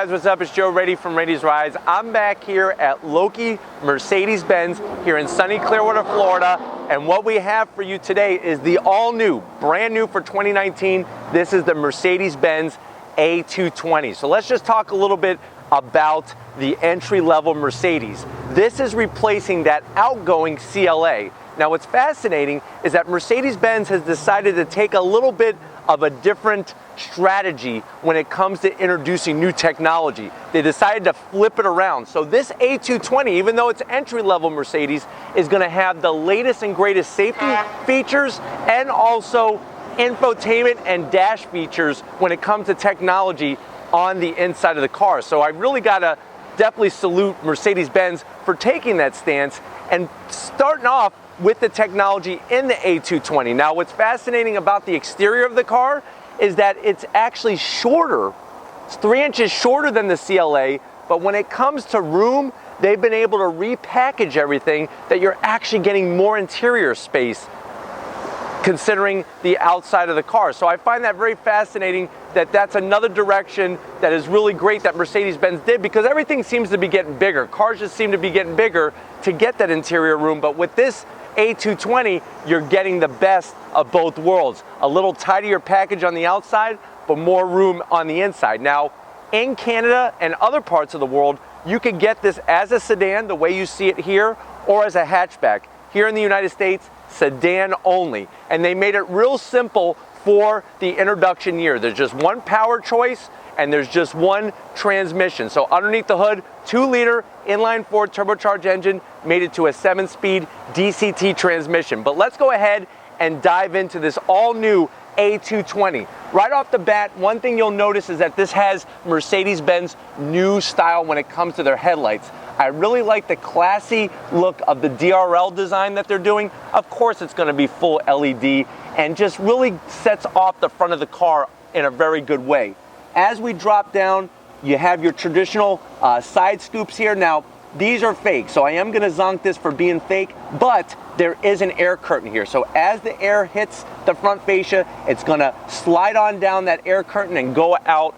guys, what's up? It's Joe Ready from Ready's Rides. I'm back here at Loki Mercedes Benz here in sunny Clearwater, Florida. And what we have for you today is the all-new, brand new for 2019. This is the Mercedes Benz A220. So let's just talk a little bit about the entry-level Mercedes. This is replacing that outgoing CLA. Now what's fascinating is that Mercedes-Benz has decided to take a little bit of a different strategy when it comes to introducing new technology. They decided to flip it around. So this A220, even though it's entry-level Mercedes, is going to have the latest and greatest safety features and also infotainment and dash features when it comes to technology on the inside of the car. So I really got to definitely salute Mercedes-Benz for taking that stance and starting off with the technology in the A220. Now what's fascinating about the exterior of the car is that it's actually shorter. It's 3 inches shorter than the CLA, but when it comes to room, they've been able to repackage everything that you're actually getting more interior space considering the outside of the car. So I find that very fascinating that that's another direction that is really great that Mercedes-Benz did, because everything seems to be getting bigger. Cars just seem to be getting bigger to get that interior room, but with this A220, you're getting the best of both worlds. A little tidier package on the outside, but more room on the inside. Now, in Canada and other parts of the world, you can get this as a sedan, the way you see it here, or as a hatchback. Here in the United States, sedan only. And they made it real simple for the introduction year. There's just one power choice and there's just one transmission. So underneath the hood, 2-liter inline-4 turbocharged engine made it to a 7-speed DCT transmission. But let's go ahead and dive into this all-new A220. Right off the bat, one thing you'll notice is that this has Mercedes-Benz new style when it comes to their headlights. I really like the classy look of the DRL design that they're doing. Of course, it's going to be full LED and just really sets off the front of the car in a very good way. As we drop down, you have your traditional side scoops here. Now, these are fake, so I am going to zonk this for being fake, but there is an air curtain here. So as the air hits the front fascia, it's going to slide on down that air curtain and go out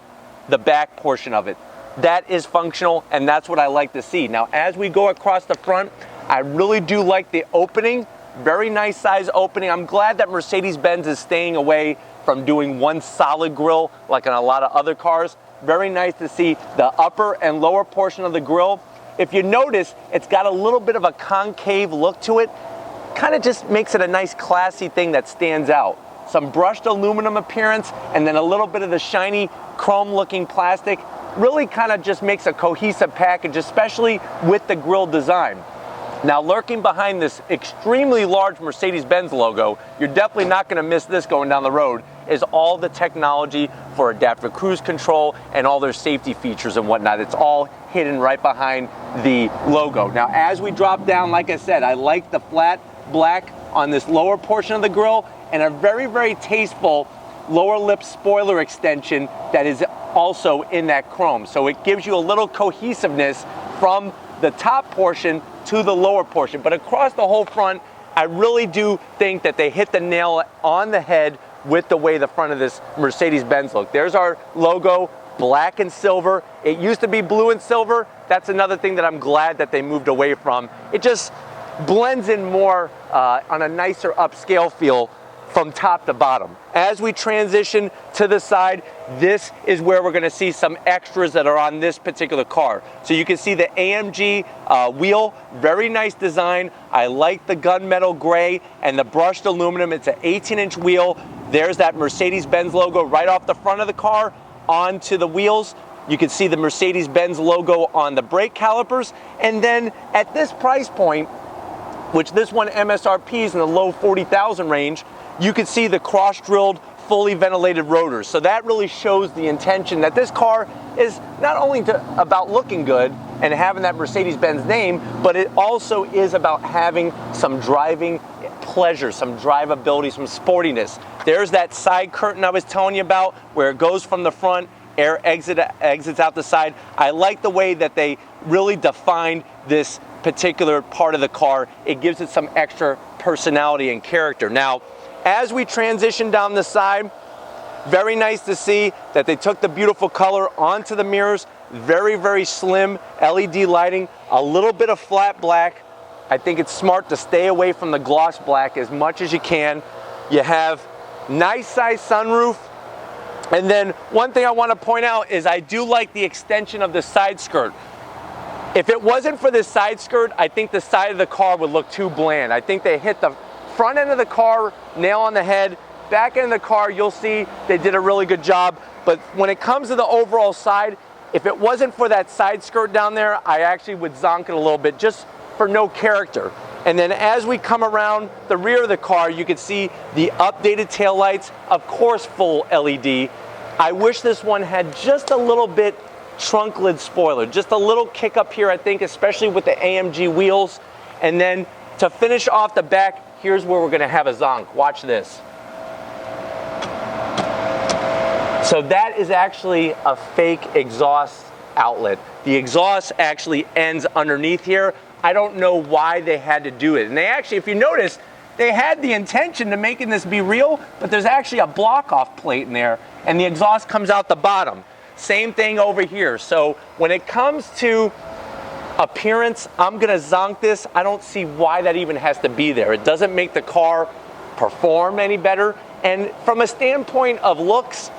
the back portion of it. That is functional, and that's what I like to see. Now, as we go across the front, I really do like the opening. Very nice size opening. I'm glad that Mercedes-Benz is staying away from doing one solid grille like on a lot of other cars. Very nice to see the upper and lower portion of the grille. If you notice, it's got a little bit of a concave look to it. Kind of just makes it a nice classy thing that stands out. Some brushed aluminum appearance and then a little bit of the shiny chrome looking plastic really kind of just makes a cohesive package, especially with the grille design. Now, lurking behind this extremely large Mercedes-Benz logo, you're definitely not going to miss this going down the road, is all the technology for adaptive cruise control and all their safety features and whatnot. It's all hidden right behind the logo. Now, as we drop down, like I said, I like the flat black on this lower portion of the grille and a very, very tasteful lower lip spoiler extension that is also in that chrome. So it gives you a little cohesiveness from the top portion to the lower portion. But across the whole front, I really do think that they hit the nail on the head with the way the front of this Mercedes-Benz look. There's our logo, black and silver. It used to be blue and silver. That's another thing that I'm glad that they moved away from. It just blends in more on a nicer upscale feel from top to bottom. As we transition to the side, this is where we're going to see some extras that are on this particular car. So you can see the AMG wheel, very nice design. I like the gunmetal gray and the brushed aluminum. It's an 18-inch wheel. There's that Mercedes-Benz logo right off the front of the car onto the wheels. You can see the Mercedes-Benz logo on the brake calipers. And then at this price point, which this one MSRP is in the low 40,000 range, you can see the cross-drilled, fully ventilated rotors. So that really shows the intention that this car is not only about looking good and having that Mercedes-Benz name, but it also is about having some driving pleasure, some drivability, some sportiness. There's that side curtain I was telling you about where it goes from the front, air exits out the side. I like the way that they really defined this particular part of the car. It gives it some extra personality and character. Now, as we transition down the side, very nice to see that they took the beautiful color onto the mirrors. very, very slim LED lighting, a little bit of flat black. I think it's smart to stay away from the gloss black as much as you can. You have nice size sunroof. And then one thing I want to point out is I do like the extension of the side skirt. If it wasn't for this side skirt, I think the side of the car would look too bland. I think they hit the front end of the car, nail on the head. Back end of the car, you'll see they did a really good job. But when it comes to the overall side, if it wasn't for that side skirt down there, I actually would zonk it a little bit just for no character. And then as we come around the rear of the car, you can see the updated taillights, of course full LED. I wish this one had just a little bit trunk lid spoiler, just a little kick up here, I think, especially with the AMG wheels. And then to finish off the back, here's where we're gonna have a zonk. Watch this. So that is actually a fake exhaust outlet. The exhaust actually ends underneath here. I don't know why they had to do it. And they actually, if you notice, they had the intention to making this be real, but there's actually a block off plate in there and the exhaust comes out the bottom. Same thing over here. So when it comes to appearance, I'm gonna zonk this. I don't see why that even has to be there. It doesn't make the car perform any better. And from a standpoint of looks,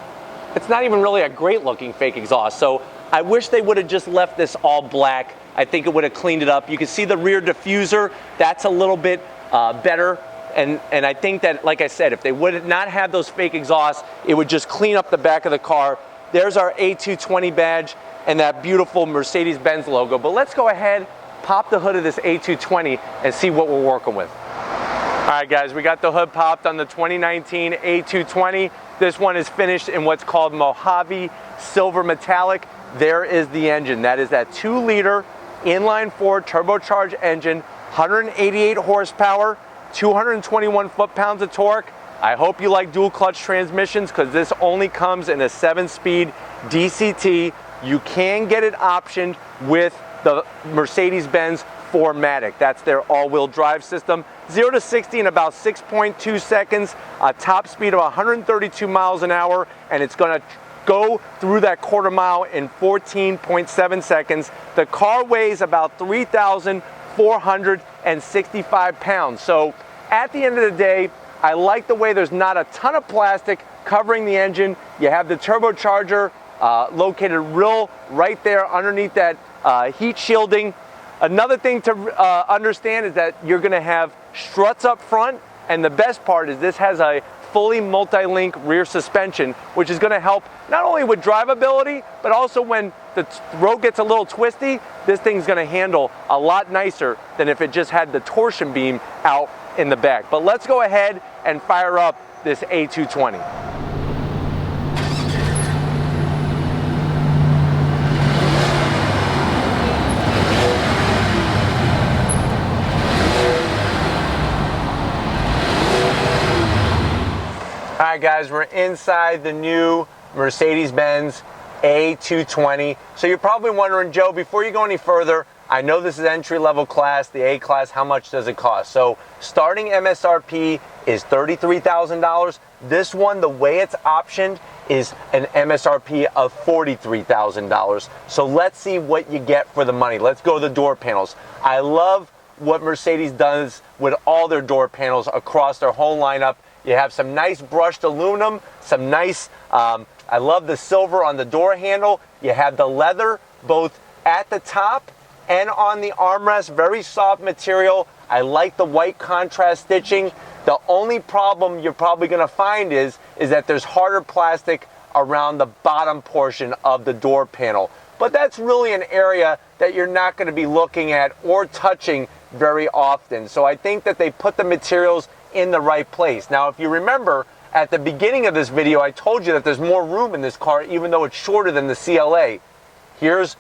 it's not even really a great looking fake exhaust. So I wish they would have just left this all black. I think it would have cleaned it up. You can see the rear diffuser, that's a little bit better. And I think that, like I said, if they would not have those fake exhausts, it would just clean up the back of the car. There's our A220 badge and that beautiful Mercedes Benz logo. But let's go ahead, pop the hood of this A220 and see what we're working with. All right, guys, we got the hood popped on the 2019 A220. This one is finished in what's called Mojave Silver Metallic. There is the engine. That is that 2-liter inline-4 turbocharged engine, 188 horsepower, 221 foot-pounds of torque. I hope you like dual clutch transmissions because this only comes in a 7-speed DCT. You can get it optioned with the Mercedes Benz 4MATIC. That's their all-wheel drive system. 0 to 60 in about 6.2 seconds, a top speed of 132 miles an hour, and it's going to go through that quarter mile in 14.7 seconds. The car weighs about 3,465 pounds. So at the end of the day, I like the way there's not a ton of plastic covering the engine. You have the turbocharger located right there underneath that heat shielding. Another thing to understand is that you're going to have struts up front, and the best part is this has a fully multi-link rear suspension, which is going to help not only with drivability, but also when the road gets a little twisty, this thing's going to handle a lot nicer than if it just had the torsion beam out in the back. But let's go ahead and fire up this A220. All right, guys, we're inside the new Mercedes Benz A220. So you're probably wondering, Joe, before you go any further, I know this is entry-level class, the A class, how much does it cost? So starting MSRP is $33,000. This one, the way it's optioned, is an MSRP of $43,000. So let's see what you get for the money. Let's go to the door panels. I love what Mercedes does with all their door panels across their whole lineup. You have some nice brushed aluminum, some nice, I love the silver on the door handle. You have the leather both at the top and on the armrest, very soft material. I like the white contrast stitching. The only problem you're probably gonna find is that there's harder plastic around the bottom portion of the door panel. But that's really an area that you're not gonna be looking at or touching very often. So I think that they put the materials in the right place. Now, if you remember, at the beginning of this video, I told you that there's more room in this car, even though it's shorter than the CLA. Here's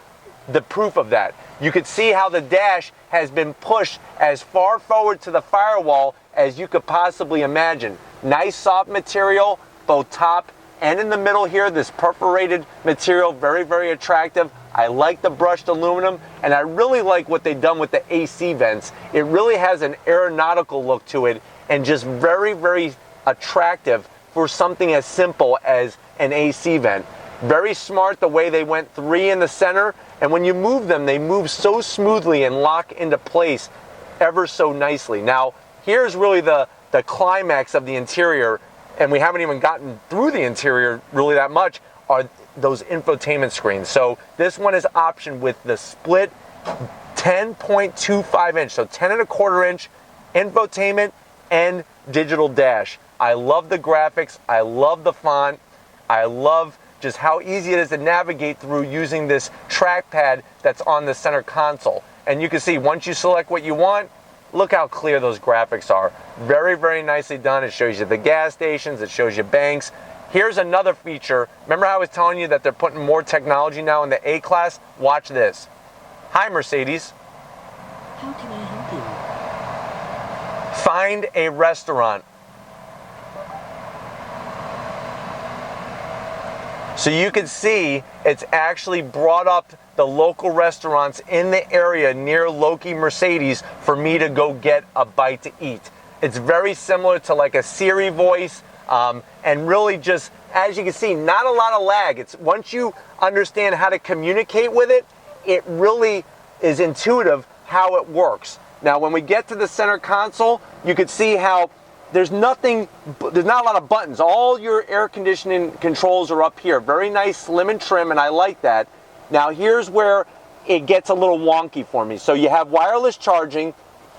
the proof of that. You could see how the dash has been pushed as far forward to the firewall as you could possibly imagine. Nice soft material, both top and in the middle here, this perforated material, very, very attractive. I like the brushed aluminum, and I really like what they've done with the AC vents. It really has an aeronautical look to it, and just very, very attractive for something as simple as an AC vent. Very smart the way they went 3 in the center, and when you move them, they move so smoothly and lock into place ever so nicely. Now, here's really the climax of the interior, and we haven't even gotten through the interior really that much, are those infotainment screens. So this one is optioned with the split 10.25 inch, so 10.25 inch infotainment and digital dash. I love the graphics, I love the font, I love just how easy it is to navigate through using this trackpad that's on the center console. And you can see once you select what you want, look how clear those graphics are. Very, very nicely done. It shows you the gas stations, it shows you banks. Here's another feature. Remember how I was telling you that they're putting more technology now in the A-Class? Watch this. Hi, Mercedes. How can I help you? Find a restaurant. So you can see it's actually brought up the local restaurants in the area near Loki Mercedes for me to go get a bite to eat. It's very similar to like a Siri voice, and really just, as you can see, not a lot of lag. It's once you understand how to communicate with it, it really is intuitive how it works. Now, when we get to the center console, you can see how there's not a lot of buttons. All your air conditioning controls are up here. Very nice, slim and trim, and I like that. Now, here's where it gets a little wonky for me. So you have wireless charging.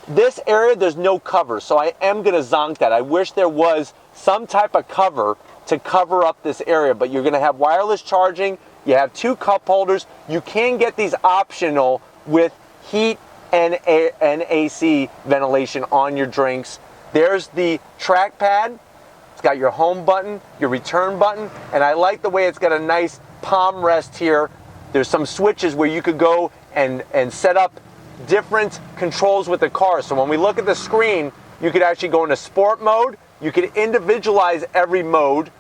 This area, there's no cover, so I am gonna zonk that. I wish there was some type of cover to cover up this area, but you're gonna have wireless charging. You have 2 cup holders. You can get these optional with heat and AC ventilation on your drinks. There's the trackpad. It's got your home button, your return button, and I like the way it's got a nice palm rest here. There's some switches where you could go and set up different controls with the car. So when we look at the screen, you could actually go into sport mode. You could individualize every mode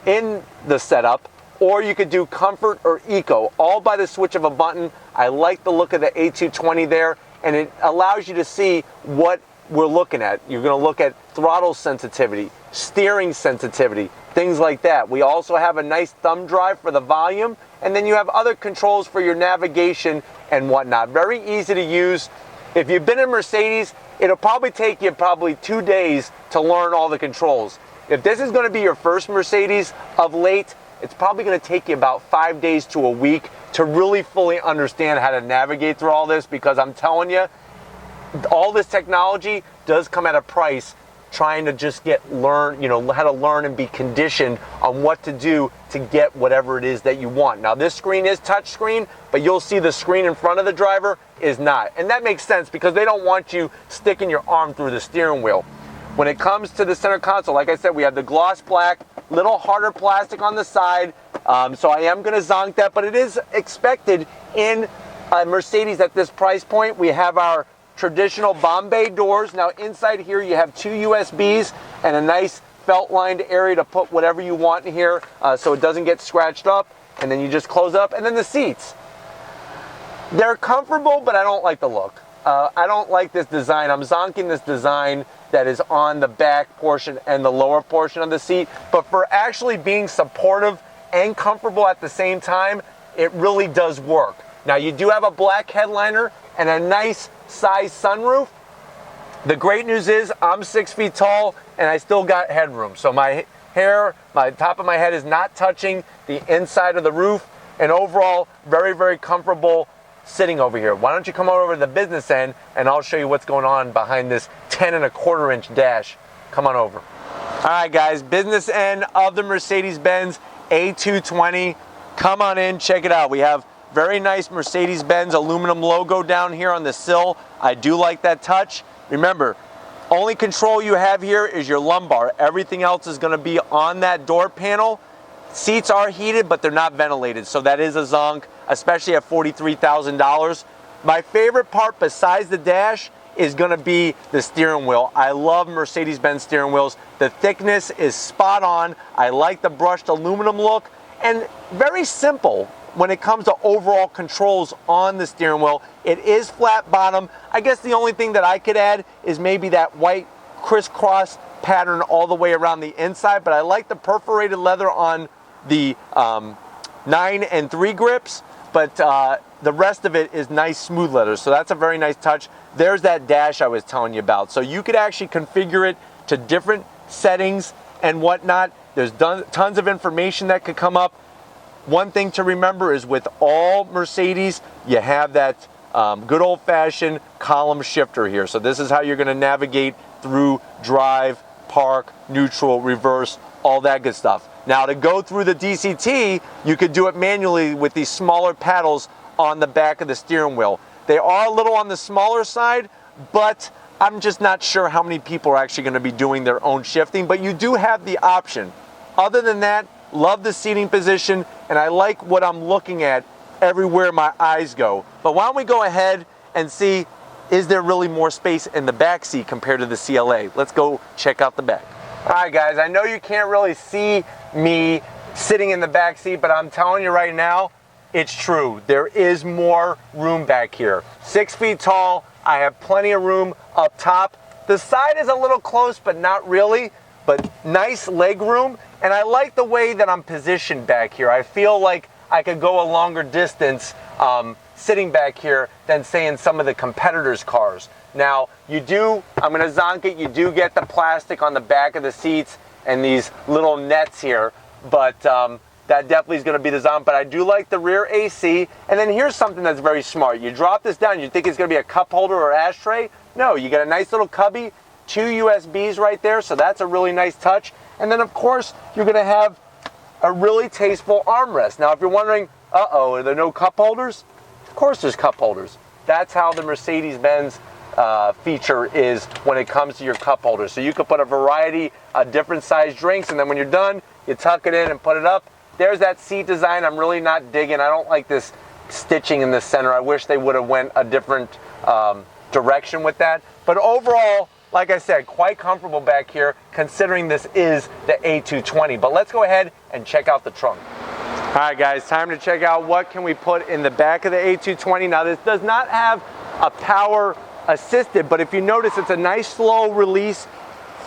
in the setup, or you could do comfort or eco, all by the switch of a button. I like the look of the A220 there, and it allows you to see what we're looking at. You're going to look at throttle sensitivity, steering sensitivity, things like that. We also have a nice thumb drive for the volume, and then you have other controls for your navigation and whatnot. Very easy to use. If you've been in Mercedes, it'll probably take you 2 days to learn all the controls. If this is going to be your first Mercedes of late, it's probably going to take you about 5 days to a week to really fully understand how to navigate through all this, because I'm telling you, all this technology does come at a price. Trying to just learn how to learn and be conditioned on what to do to get whatever it is that you want. Now, this screen is touch screen, but you'll see the screen in front of the driver is not. And that makes sense because they don't want you sticking your arm through the steering wheel. When it comes to the center console, like I said, we have the gloss black, little harder plastic on the side. So I am going to zonk that, but it is expected in a Mercedes at this price point. We have our traditional Bombay doors. Now inside here you have 2 USBs and a nice felt lined area to put whatever you want in here, so it doesn't get scratched up, and then you just close up. And then the seats, they're comfortable, but I don't like the look. I don't like this design. I'm zonking this design that is on the back portion and the lower portion of the seat, but for actually being supportive and comfortable at the same time, it really does work. Now you do have a black headliner and a nice size sunroof. The great news is I'm 6 feet tall and I still got headroom. So my top of my head is not touching the inside of the roof, and overall very, very comfortable sitting over here. Why don't you come over to the business end and I'll show you what's going on behind this 10.25 inch dash. Come on over. All right guys, business end of the Mercedes Benz A220. Come on in, check it out. We have very nice Mercedes Benz aluminum logo down here on the sill. I do like that touch. Remember, only control you have here is your lumbar. Everything else is going to be on that door panel. Seats are heated, but they're not ventilated, so that is a zonk, especially at $43,000. My favorite part besides the dash is going to be the steering wheel. I love Mercedes-Benz steering wheels. The thickness is spot on. I like the brushed aluminum look, and very simple when it comes to overall controls on the steering wheel. It is flat bottom. I guess the only thing that I could add is maybe that white crisscross pattern all the way around the inside, but I like the perforated leather on the 9 and 3 grips, but the rest of it is nice smooth leather. So that's a very nice touch. There's that dash I was telling you about. So you could actually configure it to different settings and whatnot. There's tons of information that could come up. One thing to remember is with all Mercedes, you have that good old-fashioned column shifter here. So this is how you're going to navigate through drive, park, neutral, reverse, all that good stuff. Now to go through the DCT, you could do it manually with these smaller paddles on the back of the steering wheel. They are a little on the smaller side, but I'm just not sure how many people are actually going to be doing their own shifting, but you do have the option. Other than that, love the seating position, and I like what I'm looking at everywhere my eyes go. But why don't we go ahead and see, is there really more space in the back seat compared to the CLA? Let's go check out the back. All right, guys, I know you can't really see me sitting in the back seat, but I'm telling you right now, it's true. There is more room back here. 6 feet tall. I have plenty of room up top. The side is a little close, but not really, but nice leg room. And I like the way that I'm positioned back here. I feel like I could go a longer distance sitting back here than say in some of the competitors' cars. Now, I'm gonna zonk it, you do get the plastic on the back of the seats and these little nets here, but that definitely is gonna be the zonk. But I do like the rear AC. And then here's something that's very smart. You drop this down, you think it's gonna be a cup holder or ashtray? No, you get a nice little cubby, 2 USBs right there, so that's a really nice touch. And then of course, you're gonna have a really tasteful armrest. Now, if you're wondering, are there no cup holders? Of course there's cup holders. That's how the Mercedes Benz feature is when it comes to your cup holders. So you could put a variety of different size drinks, and then when you're done, you tuck it in and put it up. There's that seat design I'm really not digging. I don't like this stitching in the center. I wish they would have went a different direction with that. But overall, like I said, quite comfortable back here considering this is the A220. But let's go ahead and check out the trunk. All right, guys, time to check out what can we put in the back of the A220. Now, this does not have a power assisted, but if you notice, it's a nice slow release.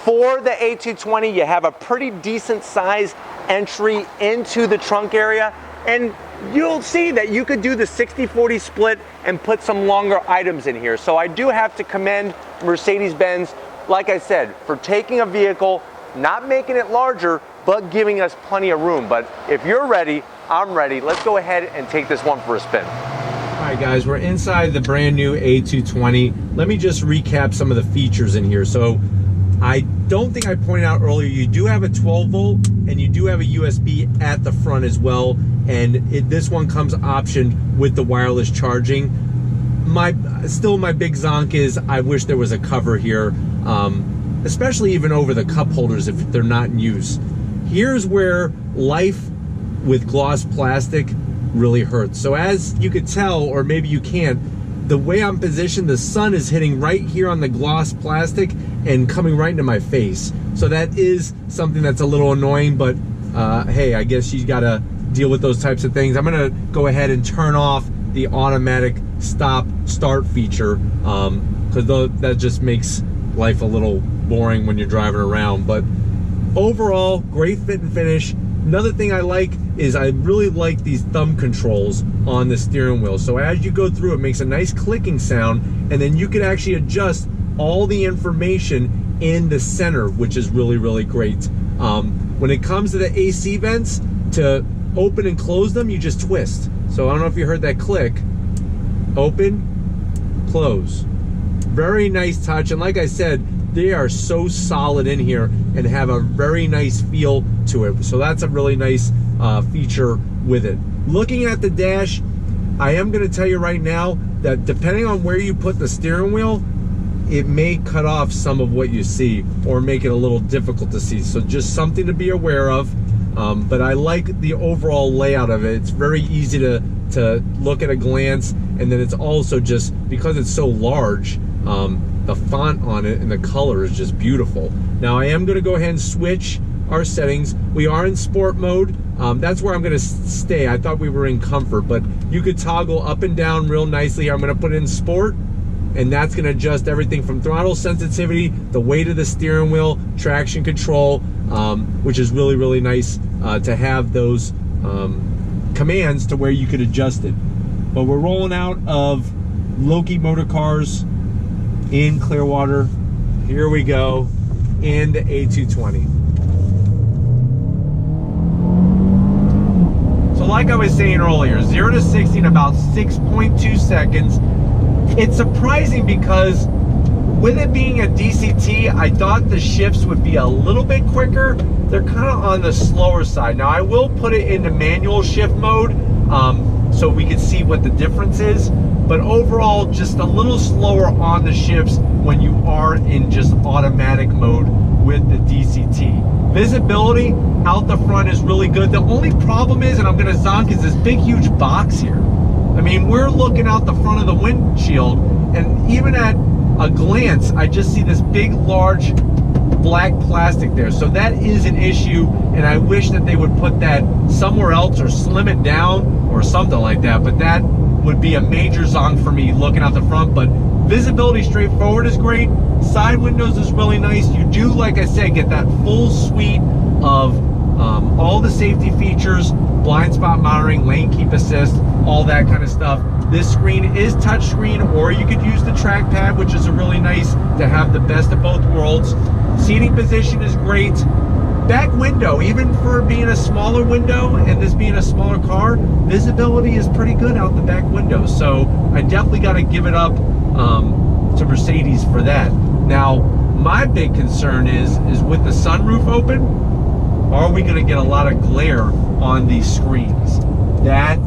For the A220, you have a pretty decent size entry into the trunk area, and you'll see that you could do the 60-40 split and put some longer items in here. So I do have to commend Mercedes-Benz, like I said, for taking a vehicle, not making it larger, but giving us plenty of room. But if you're ready, I'm ready. Let's go ahead and take this one for a spin. All right, guys, we're inside the brand new A220. Let me just recap some of the features in here. So I don't think I pointed out earlier, you do have a 12 volt and you do have a USB at the front as well. And this one comes optioned with the wireless charging. My big zonk is I wish there was a cover here, especially even over the cup holders if they're not in use. Here's where life with gloss plastic really hurts. So as you could tell, or maybe you can't, the way I'm positioned, the sun is hitting right here on the gloss plastic and coming right into my face. So that is something that's a little annoying, but hey, I guess you gotta deal with those types of things. I'm gonna go ahead and turn off the automatic stop-start feature because that just makes life a little boring when you're driving around. But overall, great fit and finish. Another thing I like is I really like these thumb controls on the steering wheel. So as you go through, it makes a nice clicking sound, and then you can actually adjust all the information in the center, which is really, really great. When it comes to the AC vents, to open and close them, you just twist. So I don't know if you heard that click. Open, close. Very nice touch, and like I said, they are so solid in here and have a very nice feel to it. So that's a really nice feature with it. Looking at the dash, I am going to tell you right now that depending on where you put the steering wheel, it may cut off some of what you see or make it a little difficult to see. So just something to be aware of. But I like the overall layout of it. It's very easy to look at a glance, and then it's also just because it's so large, the font on it and the color is just beautiful. Now I am going to go ahead and switch our settings. We are in sport mode. That's where I'm going to stay. I thought we were in comfort, but you could toggle up and down real nicely. I'm going to put in sport, and that's going to adjust everything from throttle sensitivity, the weight of the steering wheel, traction control, which is really, really nice to have those commands to where you could adjust it. But we're rolling out of Loki Motor Cars in Clearwater. Here we go in the A220. So like I was saying earlier, 0 to 60 in about 6.2 seconds. It's surprising because with it being a DCT, I thought the shifts would be a little bit quicker. They're kind of on the slower side. Now I will put it into manual shift mode so we can see what the difference is. But overall, just a little slower on the shifts when you are in just automatic mode with the DCT. Visibility out the front is really good. The only problem is, and I'm gonna zonk, is this big huge box here. I mean, we're looking out the front of the windshield, and even at a glance, I just see this big, large black plastic there. So that is an issue, and I wish that they would put that somewhere else or slim it down or something like that. But that would be a major zonk for me looking out the front. But visibility straightforward is great. Side windows is really nice. You do, like I said, get that full suite of all the safety features, blind spot monitoring, lane keep assist, all that kind of stuff. This screen is touchscreen, or you could use the trackpad, which is really nice to have the best of both worlds. Seating position is great. Back window, even for being a smaller window and this being a smaller car, visibility is pretty good out the back window. So I definitely got to give it up to Mercedes for that. Now, my big concern is with the sunroof open, are we going to get a lot of glare on these screens? That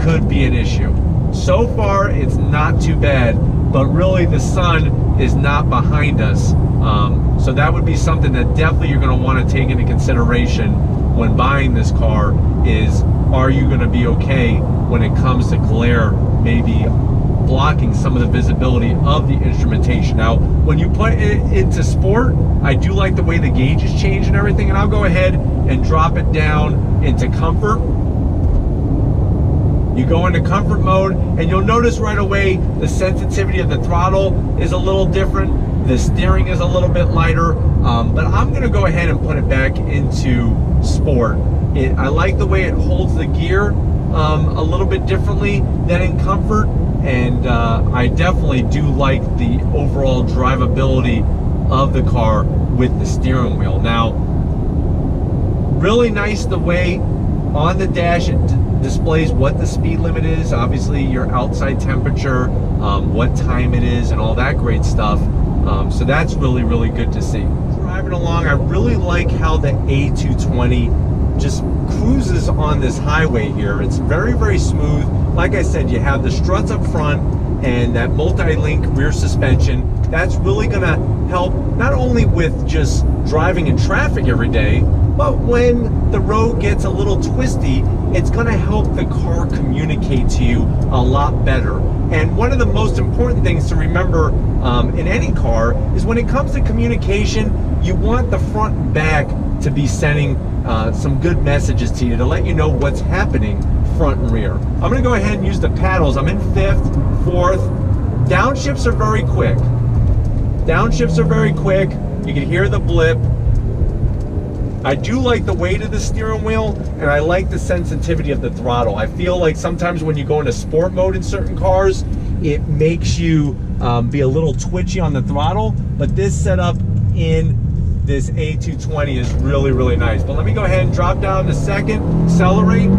could be an issue. So far, it's not too bad, but really the sun is not behind us. So that would be something that definitely you're going to want to take into consideration when buying this car is, are you going to be okay when it comes to glare maybe blocking some of the visibility of the instrumentation? Now, when you put it into sport, I do like the way the gauges change and everything, and I'll go ahead and drop it down into comfort. You go into comfort mode, and you'll notice right away the sensitivity of the throttle is a little different. The steering is a little bit lighter, but I'm gonna go ahead and put it back into sport. I like the way it holds the gear a little bit differently than in comfort, and I definitely do like the overall drivability of the car with the steering wheel. Now, really nice the way on the dash it displays what the speed limit is, obviously your outside temperature, what time it is, and all that great stuff. So that's really, really good to see. Driving along, I really like how the A220 just cruises on this highway here. It's very, very smooth. Like I said, you have the struts up front and that multi-link rear suspension. That's really gonna help not only with just driving in traffic every day, but when the road gets a little twisty, it's gonna help the car communicate to you a lot better. And one of the most important things to remember in any car is when it comes to communication, you want the front and back to be sending some good messages to you to let you know what's happening front and rear. I'm gonna go ahead and use the paddles. I'm in 5th, 4th. Downshifts are very quick. Downshifts are very quick. You can hear the blip. I do like the weight of the steering wheel, and I like the sensitivity of the throttle. I feel like sometimes when you go into sport mode in certain cars, it makes you be a little twitchy on the throttle, but this setup in this A220 is really, really nice. But let me go ahead and drop down to 2nd, accelerate.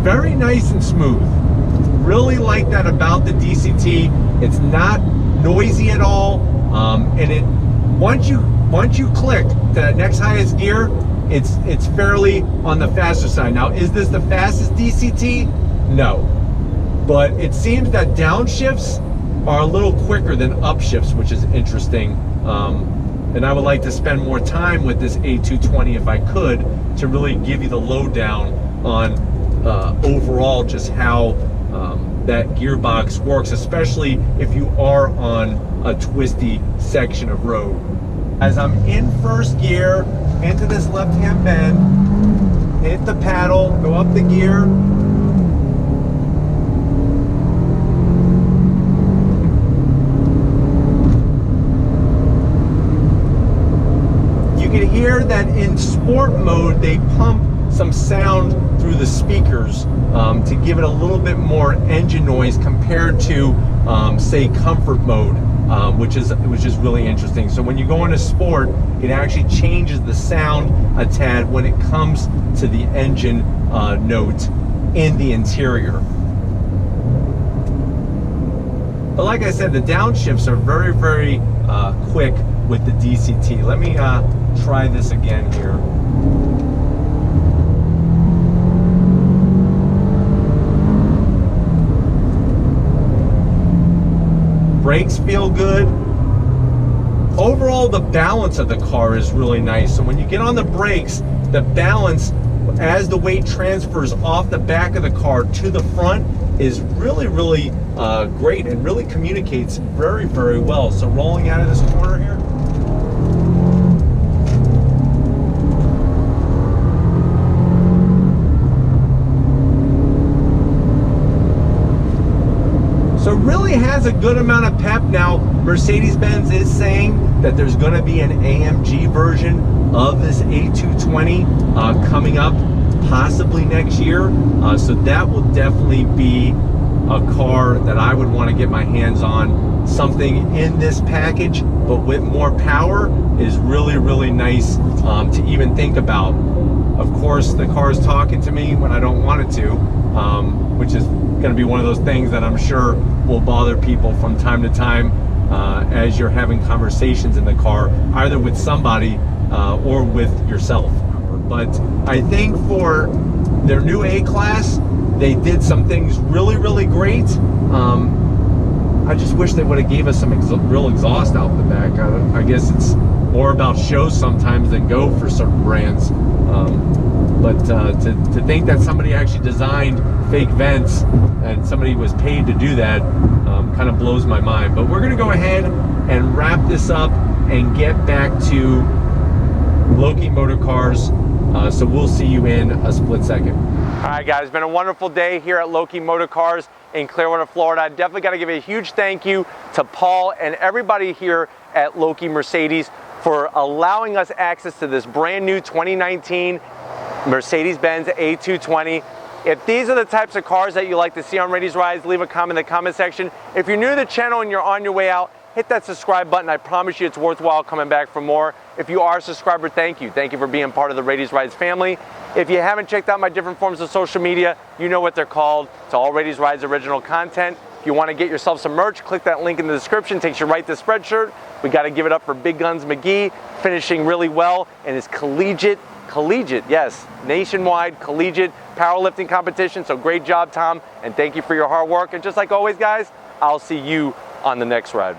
Very nice and smooth. Really like that about the DCT. It's not noisy at all, and it once you click to that next highest gear, it's fairly on the faster side. Now, is this the fastest DCT? No, but it seems that downshifts are a little quicker than upshifts, which is interesting. And I would like to spend more time with this A220 if I could, to really give you the lowdown on overall just how that gearbox works, especially if you are on a twisty section of road. As I'm in 1st gear, into this left-hand bend, hit the paddle, go up the gear. hear that in sport mode, they pump some sound through the speakers to give it a little bit more engine noise compared to, say, comfort mode, which is really interesting. So when you go into sport, it actually changes the sound a tad when it comes to the engine note in the interior. But like I said, the downshifts are very, very quick with the DCT. Let me try this again here. Brakes feel good. Overall, the balance of the car is really nice. So when you get on the brakes, the balance as the weight transfers off the back of the car to the front is really, really great and really communicates very, very well. So rolling out of this corner here. So really has a good amount of pep. Now, Mercedes Benz is saying that there's going to be an AMG version of this A220 coming up possibly next year. So that will definitely be a car that I would want to get my hands on. Something in this package, but with more power, is really, really nice to even think about. Of course, the car is talking to me when I don't want it to, which is going to be one of those things that I'm sure will bother people from time to time as you're having conversations in the car, either with somebody or with yourself. But I think for their new A-Class, they did some things really, really great. I just wish they would have gave us some real exhaust out the back. I guess it's more about show sometimes than go for certain brands. But to think that somebody actually designed fake vents and somebody was paid to do that kind of blows my mind. But we're going to go ahead and wrap this up and get back to Loki Motor Cars. So we'll see you in a split second. All right, guys, it's been a wonderful day here at Loki Motor Cars in Clearwater, Florida. I definitely got to give a huge thank you to Paul and everybody here at Loki Mercedes for allowing us access to this brand new 2019 Mercedes Benz A220. If these are the types of cars that you like to see on Rady's Rides, leave a comment in the comment section. If you're new to the channel and you're on your way out, hit that subscribe button. I promise you it's worthwhile coming back for more. If you are a subscriber, thank you. Thank you for being part of the Rady's Rides family. If you haven't checked out my different forms of social media, you know what they're called. It's all Rady's Rides original content. If you want to get yourself some merch, click that link in the description. Takes you right to Spreadshirt. We got to give it up for Big Guns McGee, finishing really well in his collegiate, yes, nationwide collegiate powerlifting competition. So great job, Tom, and thank you for your hard work. And just like always, guys, I'll see you on the next ride.